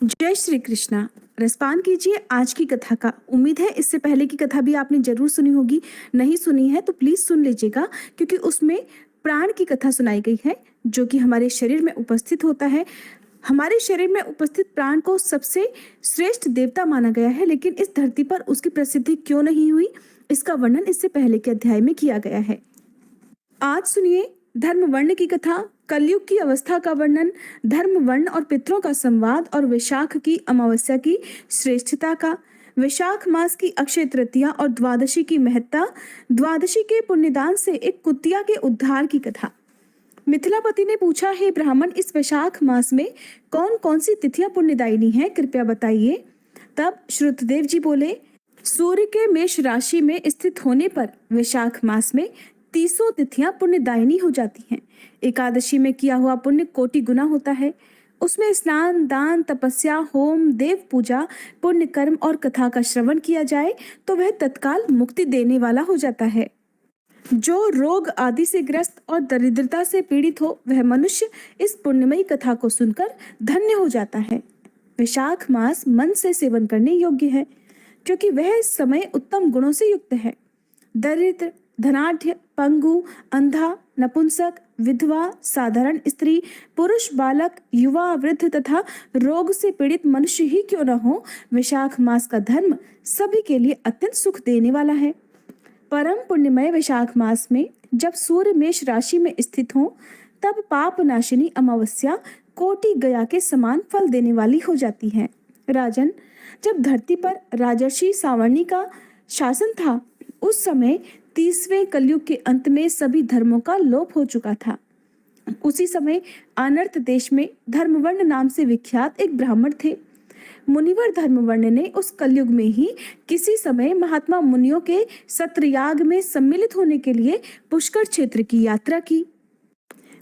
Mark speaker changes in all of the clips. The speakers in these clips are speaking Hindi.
Speaker 1: जय श्री कृष्णा। रसपान कीजिए आज की कथा का। उम्मीद है इससे पहले की कथा भी आपने जरूर सुनी होगी। नहीं सुनी है तो प्लीज सुन लीजिएगा, क्योंकि उसमें प्राण की कथा सुनाई गई है जो कि हमारे शरीर में उपस्थित होता है। हमारे शरीर में उपस्थित प्राण को सबसे श्रेष्ठ देवता माना गया है, लेकिन इस धरती पर उसकी प्रसिद्धि क्यों नहीं हुई, इसका वर्णन इससे पहले के अध्याय में किया गया है। आज सुनिए धर्म वर्ण की कथा, कलयुग की अवस्था का वर्णन, धर्म वर्ण और पितरों का संवाद और वैशाख की अमावस्या की श्रेष्ठता का, वैशाख मास की अक्षय तृतीया और द्वादशी की महत्ता, द्वादशी के पुण्यदान से एक कुतिया के उद्धार की कथा। मिथिलापति ने पूछा, हे ब्राह्मण, इस वैशाख मास में कौन कौन सी तिथियां पुण्यदायिनी हैं, कृपया बताइए। तब श्रुतदेव जी बोले, सूर्य के मेष राशि में स्थित होने पर वैशाख मास में 30 तिथियां पुण्यदायिनी हो जाती हैं। एकादशी में किया हुआ पुण्य कोटि गुना होता है। उसमें स्नान, दान, तपस्या, होम, देव पूजा, पुण्य कर्म और कथा का श्रवण किया जाए तो वह तत्काल मुक्ति देने वाला हो जाता है। जो रोग आदि से ग्रस्त और दरिद्रता से पीड़ित हो, वह मनुष्य इस पुण्यमयी कथा को सुनकर धन्य हो जाता है। वैशाख मास मन से सेवन करने योग्य है, क्योंकि वह समय उत्तम गुणों से युक्त है। दरिद्र, धनाढ्य, पंगु, अंधा, नपुंसक, विधवा, साधारण स्त्री, पुरुष, बालक, युवा, वृद्ध तथा रोग से पीड़ित मनुष्य ही क्यों न हो, वैशाख मास का धर्म सभी के लिए अत्यंत सुख देने वाला है। परम पुण्यमय वैशाख मास में जब सूर्य मेष राशि में स्थित हो, तब पाप नाशिनी अमावस्या कोटि गया के समान फल देने वाली हो जाती है। राजन, जब धरती पर राजर्षि सावर्णी का शासन था, उस समय 30वें कलयुग के अंत में सभी धर्मों का लोप हो चुका था। उसी समय अनर्थ देश में धर्मवर्ण नाम से विख्यात एक ब्राह्मण थे। मुनिवर धर्मवर्ण ने उस कलयुग में ही किसी समय महात्मा मुनियों के सत्रयाग में सम्मिलित होने के लिए पुष्कर क्षेत्र की यात्रा की।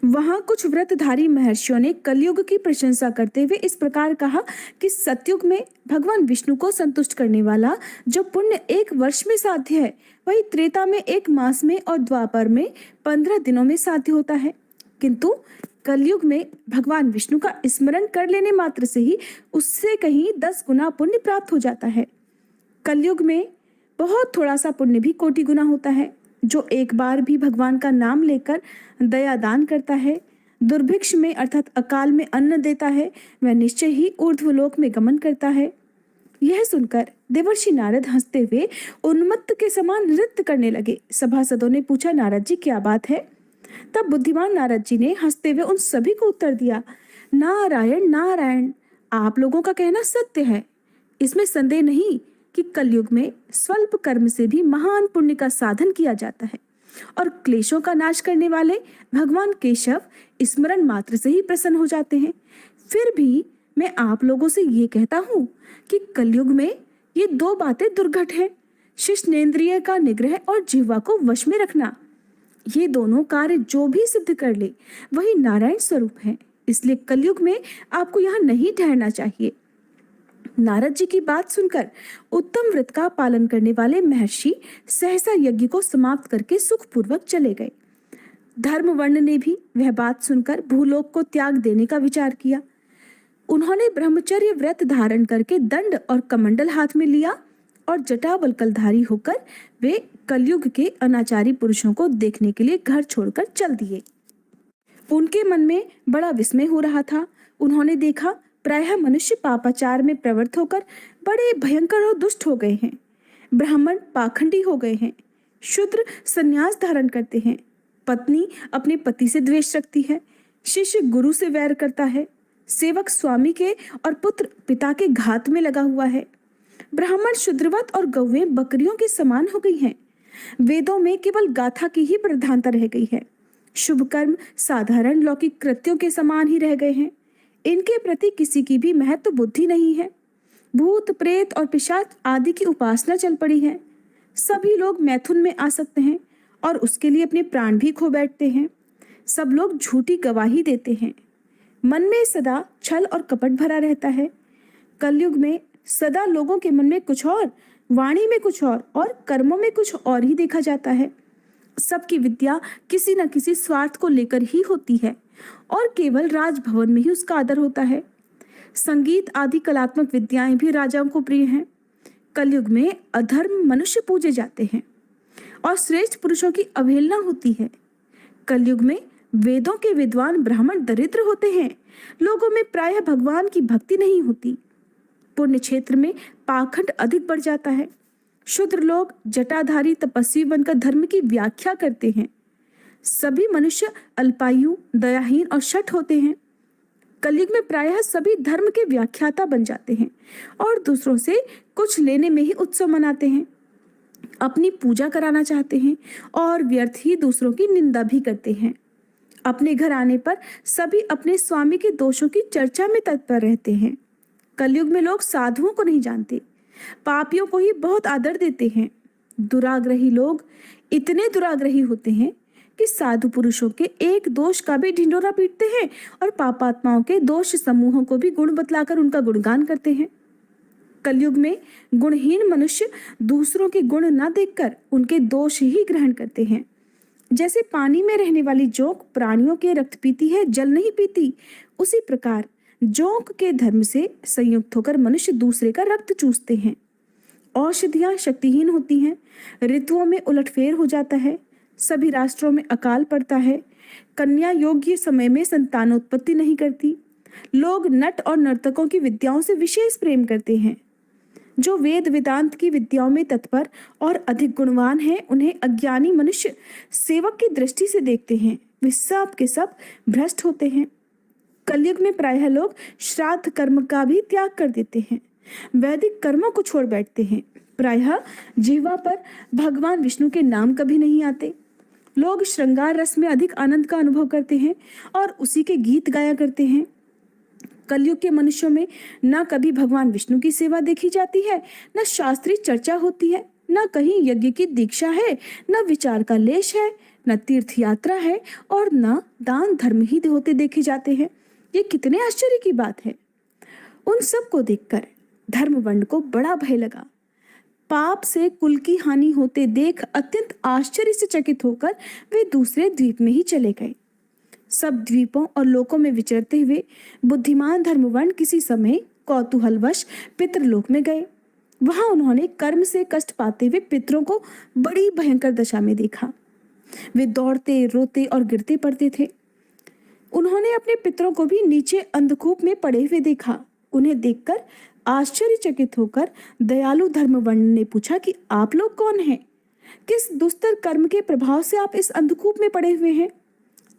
Speaker 1: वहां कुछ व्रतधारी महर्षियों ने कलयुग की प्रशंसा करते हुए इस प्रकार कहा कि सतयुग में भगवान विष्णु को संतुष्ट करने वाला जो पुण्य 1 वर्ष में साध्य है, वही त्रेता में 1 मास में और द्वापर में 15 दिनों में साध्य होता है। किंतु कलयुग में भगवान विष्णु का स्मरण कर लेने मात्र से ही उससे कहीं 10 गुना पुण्य प्राप्त हो जाता है। कलयुग में बहुत थोड़ा सा पुण्य भी कोटि गुना होता है। जो एक बार भी भगवान का नाम लेकर दया दान करता है, दुर्भिक्ष में अर्थात अकाल में अन्न देता है, वह निश्चय ही ऊर्ध्वलोक में गमन करता है। यह सुनकर देवर्षि नारद हंसते हुए उन्मत्त के समान नृत्य करने लगे। सभासदों ने पूछा, नारद जी क्या बात है? तब बुद्धिमान नारद जी ने हंसते हुए उन सभी को उत्तर दिया, नारायण नारायण, आप लोगों का कहना सत्य है। इसमें संदेह नहीं कि कलयुग में स्वल्प कर्म से भी महान पुण्य का साधन किया जाता है, और क्लेशों का नाश करने वाले भगवान केशव स्मरण मात्र से ही प्रसन्न हो जाते हैं। फिर भी मैं आप लोगों से ये कहता हूँ कि कलयुग में ये 2 बातें दुर्घट है, शिष्णेंद्रिय का निग्रह और जिह्वा को वश में रखना। ये दोनों कार्य जो भी सिद्ध कर ले वही नारायण स्वरूप है, इसलिए कलयुग में आपको यहाँ नहीं ठहरना चाहिए। नारद जी की बात सुनकर उत्तम व्रत का पालन करने वाले महर्षि सहसा यज्ञ को समाप्त करके सुखपूर्वक चले गए। धर्मवर्ण ने भी वह बात सुनकर भूलोक को त्याग देने का विचार किया। उन्होंने ब्रह्मचर्य व्रत धारण करके दंड और कमंडल हाथ में लिया और जटावल्कलधारी होकर वे कलयुग के अनाचारी पुरुषों को देखने के लिए घर छोड़कर चल दिए। उनके मन में बड़ा विस्मय हो रहा था। उन्होंने देखा प्रायः मनुष्य पापाचार में प्रवृत्त होकर बड़े भयंकर और दुष्ट हो गए हैं। ब्राह्मण पाखंडी हो गए हैं, शूद्र संन्यास धारण करते हैं, पत्नी अपने पति से द्वेष रखती है, शिष्य गुरु से वैर करता है, सेवक स्वामी के और पुत्र पिता के घात में लगा हुआ है। ब्राह्मण शूद्रवत और गौएं बकरियों के समान हो गई हैं। वेदों में केवल गाथा की ही प्रधानता रह गई है। शुभ कर्म साधारण लौकिक कृत्यों के समान ही रह गए हैं। इनके प्रति किसी की भी महत्व बुद्धि नहीं है। भूत प्रेत और पिशाच आदि की उपासना चल पड़ी है। सभी लोग मैथुन में आ सकते हैं और उसके लिए अपने प्राण भी खो बैठते हैं। सब लोग झूठी गवाही देते हैं। मन में सदा छल और कपट भरा रहता है। कलयुग में सदा लोगों के मन में कुछ और, वाणी में कुछ और कर्मों में कुछ और ही देखा जाता है। सबकी विद्या किसी न किसी स्वार्थ को लेकर ही होती है और केवल राजभवन में ही उसका आदर होता है। संगीत आदि कलात्मक विद्याएं भी राजाओं को प्रिय हैं। कलयुग में अधर्म मनुष्य पूजे जाते हैं और श्रेष्ठ पुरुषों की अवहेलना होती है। कलयुग में वेदों के विद्वान ब्राह्मण दरिद्र होते हैं। लोगों में प्रायः भगवान की भक्ति नहीं होती। पुण्य क्षेत्र में पाखंड अधिक बढ़ जाता है। शूद्र लोग जटाधारी तपस्वी बनकर धर्म की व्याख्या करते हैं। सभी मनुष्य अल्पायु, दयाहीन और शठ होते हैं। कलयुग में प्रायः सभी धर्म के व्याख्याता बन जाते हैं और दूसरों से कुछ लेने में ही उत्सव मनाते हैं। अपनी पूजा कराना चाहते हैं और व्यर्थ ही दूसरों की निंदा भी करते हैं। अपने घर आने पर सभी अपने स्वामी के दोषों की चर्चा में तत्पर रहते हैं। कलयुग में लोग साधुओं को नहीं जानते, पापियों को ही बहुत आदर देते हैं। दुराग्रही लोग इतने दुराग्रही होते हैं कि साधु पुरुषों के एक दोष का भी ढिंढोरा पीटते हैं और पापात्माओं के दोष समूहों को भी गुण बतलाकर उनका गुणगान करते हैं। कलयुग में गुणहीन मनुष्य दूसरों के गुण न देखकर उनके दोष ही ग्रहण करते हैं। जैसे पानी में रहने वाली जोंक प्राणियों के रक्त पीती है, जल नहीं पीती, उसी प्रकार जोंक के धर्म से संयुक्त होकर मनुष्य दूसरे का रक्त चूसते हैं। औषधियां शक्तिहीन होती हैं, ऋतुओं में उलटफेर हो जाता है, सभी राष्ट्रों में अकाल पड़ता है, कन्या योग्य समय में संतानोत्पत्ति नहीं करती। लोग नट और नर्तकों की विद्याओं से विशेष प्रेम करते हैं। जो वेद वेदांत की विद्याओं में तत्पर और अधिक गुणवान हैं, उन्हें अज्ञानी मनुष्य सेवक की दृष्टि से देखते हैं। वे सब के सब भ्रष्ट होते हैं। कलयुग में प्रायः लोग श्राद्ध कर्म का भी त्याग कर देते हैं, वैदिक कर्मों को छोड़ बैठते हैं। प्रायः जिह्वा पर भगवान विष्णु के नाम कभी नहीं आते। लोग श्रृंगार रस में अधिक आनंद का अनुभव करते हैं और उसी के गीत गाया करते हैं। कलयुग के मनुष्यों में न कभी भगवान विष्णु की सेवा देखी जाती है, न शास्त्रीय चर्चा होती है, न कहीं यज्ञ की दीक्षा है, न विचार का लेश है, न तीर्थ यात्रा है और न दान धर्म ही होते देखे जाते हैं। ये कितने आश्चर्य की बात है। उन सब को देखकर धर्मवंड को बड़ा भय लगा। पाप से कुल की हानि होते देख अत्यंत आश्चर्य से चकित होकर वे दूसरे द्वीप में ही चले गए। सब द्वीपों और लोकों में विचरते हुए बुद्धिमान धर्मवंड किसी समय कौतूहलवश पितृलोक में गए। वहां उन्होंने कर्म से कष्ट पाते हुए पितरों को बड़ी भयंकर दशा में देखा। वे दौड़ते, रोते और गिरते पड़ते थे। उन्होंने अपने पितरों को भी नीचे अंधकूप में पड़े हुए देखा। उन्हें देखकर आश्चर्यचकित होकर दयालु धर्मवंड ने पूछा कि आप लोग कौन हैं? किस दुस्तर कर्म के प्रभाव से आप इस अंधकूप में पड़े हुए हैं?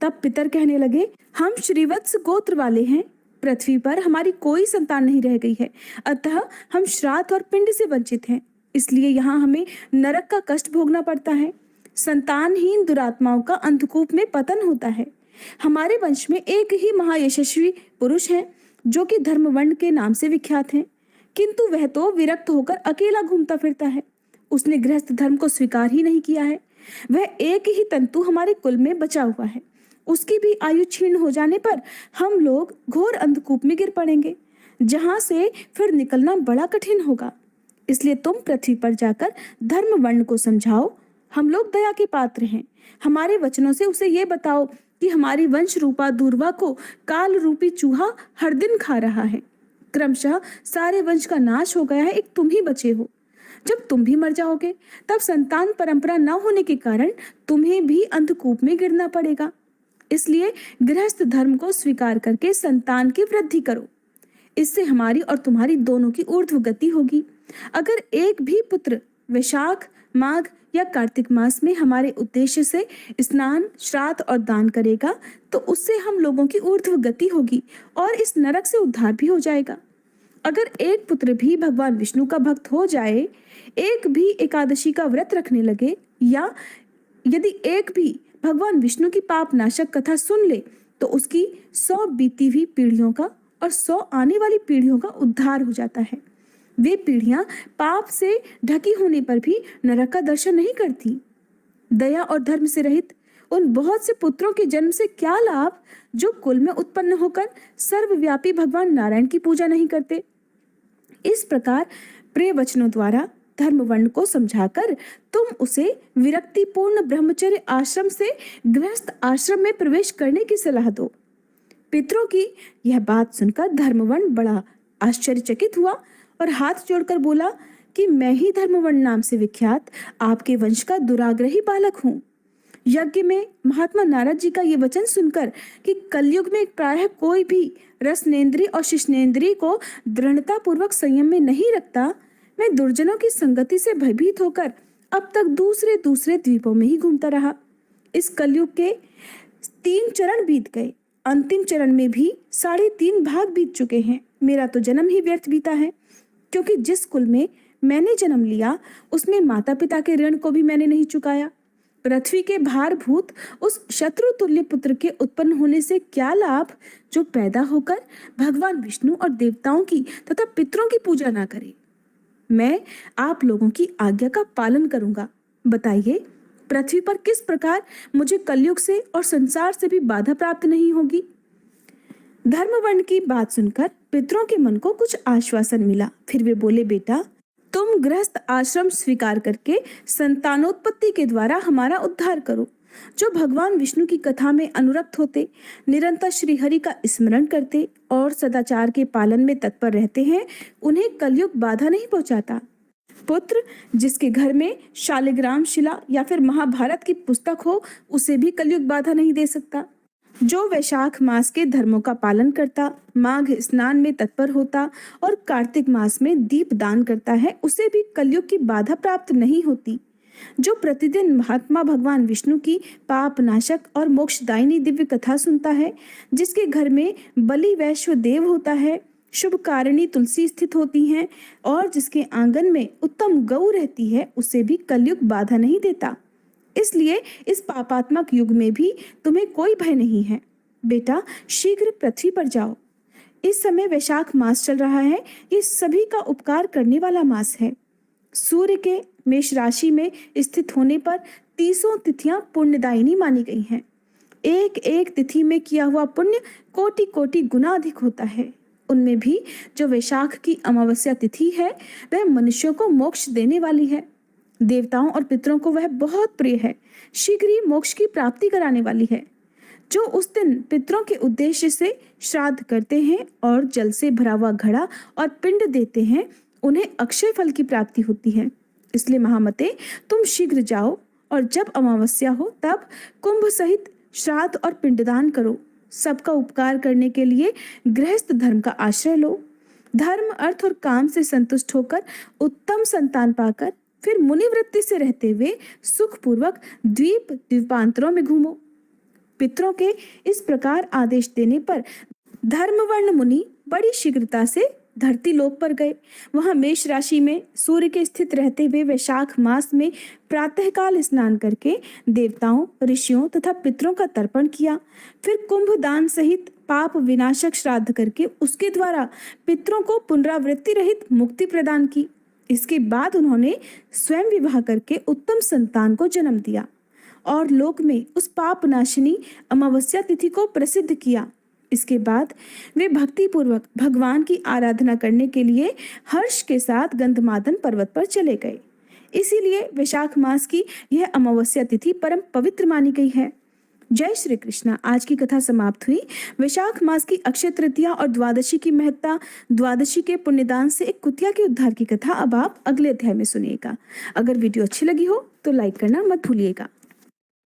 Speaker 1: तब पितर कहने लगे, हम श्रीवत्स गोत्र वाले हैं। पृथ्वी पर हमारी कोई संतान नहीं रह गई है, अतः हम श्राद्ध और पिंड से वंचित हैं। इसलिए यहाँ हमें नरक का कष्ट भोगना पड़ता है। संतानहीन दुरात्माओं का अंधकूप में पतन होता है। हमारे वंश में एक ही महायशस्वी पुरुष है जो कि धर्मवंड के नाम से विख्यात है, किंतु वह तो विरक्त होकर अकेला घूमता फिरता है। उसने गृहस्थ धर्म को स्वीकार ही नहीं किया है। वह एक ही तंतु हमारे कुल में बचा हुआ है। उसकी भी आयु क्षीण हो जाने पर हम लोग घोर अंधकूप में गिर पड़ेंगे, जहां से फिर निकलना बड़ा कठिन होगा। इसलिए तुम पृथ्वी पर जाकर धर्मवंड को समझाओ। हम लोग दया के पात्र हैं। हमारे वचनों से उसे ये बताओ कि हमारी वंश रूपा दूर्वा को काल रूपी चूहा हर दिन खा रहा है। क्रमशः सारे वंश का नाश हो गया है, एक तुम ही बचे हो। जब तुम भी मर जाओगे तब संतान परंपरा न होने के कारण तुम्हें भी अंधकूप में गिरना पड़ेगा। इसलिए गृहस्थ धर्म को स्वीकार करके संतान की वृद्धि करो। इससे हमारी और तुम्हारी दोनों की ऊर्ध्व गति होगी। अगर एक भी पुत्र वैशाख, माघ या कार्तिक मास में हमारे उद्देश्य से स्नान, श्राद्ध और दान करेगा तो उससे हम लोगों की ऊर्ध्व गति होगी और इस नरक से उद्धार भी हो जाएगा। अगर एक पुत्र भी भगवान विष्णु का भक्त हो जाए, एक भी एकादशी का व्रत रखने लगे, या यदि एक भी भगवान विष्णु की पाप नाशक कथा सुन ले, तो उसकी 100 बीती हुई पीढ़ियों का और 100 आने वाली पीढ़ियों का उद्धार हो जाता है। वे पीढ़ियां पाप से ढकी होने पर भी नरक का दर्शन नहीं करती। दया और धर्म से रहित उन बहुत से पुत्रों के जन्म से क्या लाभ जो कुल में उत्पन्न होकर सर्वव्यापी भगवान नारायण की पूजा नहीं करते। इस प्रकार प्रिय वचनों द्वारा धर्मवंड को समझाकर तुम उसे विरक्तिपूर्ण ब्रह्मचर्य आश्रम से गृहस्थ आश्रम में प्रवेश करने की सलाह दो। पितरों की यह बात सुनकर धर्मवर्ण बड़ा आश्चर्यचकित हुआ और हाथ जोड़कर बोला कि मैं ही धर्मवर्ण नाम से विख्यात आपके वंश का दुराग्रही बालक हूँ। यज्ञ में महात्मा नारद जी का ये वचन सुनकर कि कलयुग में प्रायः कोई भी रसनेन्द्रिय और शिश्नेन्द्रिय को दृढ़ता पूर्वक संयम में नहीं रखता, मैं दुर्जनों की संगति से भयभीत होकर अब तक दूसरे दूसरे द्वीपों में ही घूमता रहा। इस कलयुग के 3 चरण बीत गए, अंतिम चरण में भी 3.5 भाग बीत चुके हैं। मेरा तो जन्म ही व्यर्थ बीता है, क्योंकि जिस कुल में मैंने जन्म लिया उसमें माता पिता के ऋण को भी मैंने नहीं चुकाया। पृथ्वी के भारभूत उस शत्रु तुल्य पुत्र के उत्पन्न होने से क्या लाभ जो पैदा होकर भगवान विष्णु और देवताओं की तथा पितरों की पूजा ना करे। मैं आप लोगों की आज्ञा का पालन करूंगा। बताइए, पृथ्वी पर किस प्रकार मुझे कलयुग से और संसार से भी बाधा प्राप्त नहीं होगी। धर्मवर्ण की बात सुनकर पितरों के मन को कुछ आश्वासन मिला। फिर वे बोले, बेटा तुम गृहस्थ आश्रम स्वीकार करके संतानोत्पत्ति के द्वारा हमारा उद्धार करो। जो भगवान विष्णु की कथा में अनुरक्त होते, निरंतर श्री हरि का स्मरण करते और सदाचार के पालन में तत्पर रहते हैं, उन्हें कलयुग बाधा नहीं पहुंचाता। पुत्र जिसके घर में शालिग्राम शिला या फिर महाभारत की पुस्तक हो, उसे भी कलयुग बाधा नहीं दे सकता। जो वैशाख मास के धर्मों का पालन करता, माघ स्नान में तत्पर होता और कार्तिक मास में दीप दान करता है, उसे भी कलयुग की बाधा प्राप्त नहीं होती। जो प्रतिदिन महात्मा भगवान विष्णु की पाप नाशक और मोक्षदायिनी दिव्य कथा सुनता है, जिसके घर में बलि वैश्व देव होता है, शुभ कारिणी तुलसी स्थित होती हैं और जिसके आंगन में उत्तम गौ रहती है, उसे भी कलयुग बाधा नहीं देता। इसलिए इस पापात्मक युग में भी तुम्हें कोई भय नहीं है। बेटा शीघ्र पृथ्वी पर जाओ। इस समय वैशाख मास चल रहा है। ये सभी का उपकार करने वाला मास है। सूर्य के मेष राशि में स्थित होने पर 30 तिथियां पुण्यदायिनी मानी गई हैं। एक एक तिथि में किया हुआ पुण्य कोटि कोटि गुना अधिक होता है। उनमें भी जो वैशाख की अमावस्या तिथि है, वह मनुष्यों को मोक्ष देने वाली है। देवताओं और पितरों को वह बहुत प्रिय है, शीघ्र ही मोक्ष की प्राप्ति कराने वाली है। जो उस दिन पितरों के उद्देश्य से श्राद्ध करते हैं और जल से भरा हुआ घड़ा और पिंड देते हैं, उन्हें अक्षय फल की प्राप्ति होती है। इसलिए महामते, तुम शीघ्र जाओ और जब अमावस्या हो तब कुंभ सहित श्राद्ध और पिंडदान करो। सबका उपकार करने के लिए गृहस्थ धर्म का आश्रय लो। धर्म, अर्थ और काम से संतुष्ट होकर उत्तम संतान पाकर फिर मुनिवृत्ति से रहते हुए सुखपूर्वक द्वीप द्वीपांतरों में घूमो। पितरों के इस प्रकार आदेश देने पर धर्मवर्ण मुनि बड़ी शीघ्रता से धरती लोक पर गए। वहां मेष राशि में सूर्य के स्थित रहते हुए वैशाख मास में प्रातःकाल स्नान करके देवताओं, ऋषियों तथा पितरों का तर्पण किया। फिर कुंभ दान सहित पाप विनाशक श्राद्ध करके उसके द्वारा पितरों को पुनरावृत्ति रहित मुक्ति प्रदान की। इसके बाद उन्होंने स्वयं विवाह करके उत्तम संतान को जन्म दिया और लोक में उस पाप नाशिनी अमावस्या तिथि को प्रसिद्ध किया। इसके बाद वे भक्ति पूर्वक भगवान की आराधना करने के लिए हर्ष के साथ गंधमादन पर्वत पर चले गए। इसीलिए वैशाख मास की यह अमावस्या तिथि परम पवित्र मानी गई है। जय श्री कृष्णा। आज की कथा समाप्त हुई। वैशाख मास की अक्षय तृतीया और द्वादशी की महत्ता, द्वादशी के पुण्यदान से एक कुतिया के उद्धार की कथा अब आप अगले अध्याय में सुनिएगा। अगर वीडियो अच्छी लगी हो तो लाइक करना मत भूलिएगा।